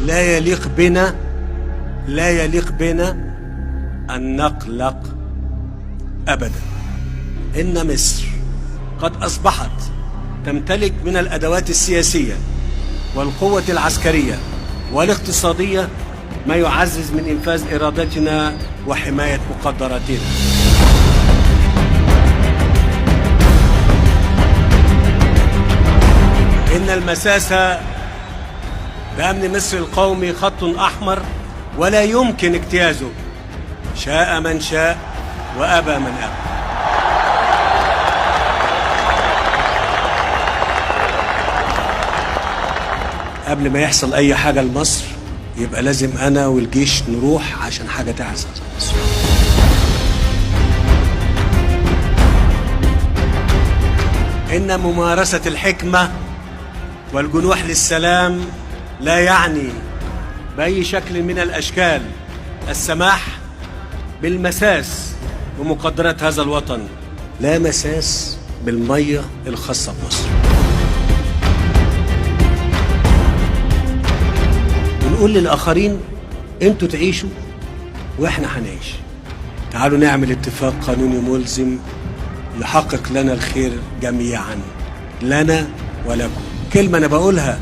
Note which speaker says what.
Speaker 1: لا يليق بنا أن نقلق أبدا. إن مصر قد أصبحت تمتلك من الأدوات السياسية والقوة العسكرية والاقتصادية ما يعزز من إنفاذ إرادتنا وحماية مقدراتنا. إن المساس بأمن مصر القومي خط أحمر ولا يمكن اجتيازه، شاء من شاء وأبى من أبى. قبل ما يحصل أي حاجة لمصر يبقى لازم أنا والجيش نروح عشان حاجة تحصل. إن ممارسة الحكمة والجنوح للسلام لا يعني بأي شكل من الأشكال السماح بالمساس بمقدرات هذا الوطن، لا مساس بالمية الخاصة بمصر. ونقول للآخرين انتوا تعيشوا واحنا هنعيش، تعالوا نعمل اتفاق قانوني ملزم يحقق لنا الخير جميعا، لنا ولكم. كلمة أنا بقولها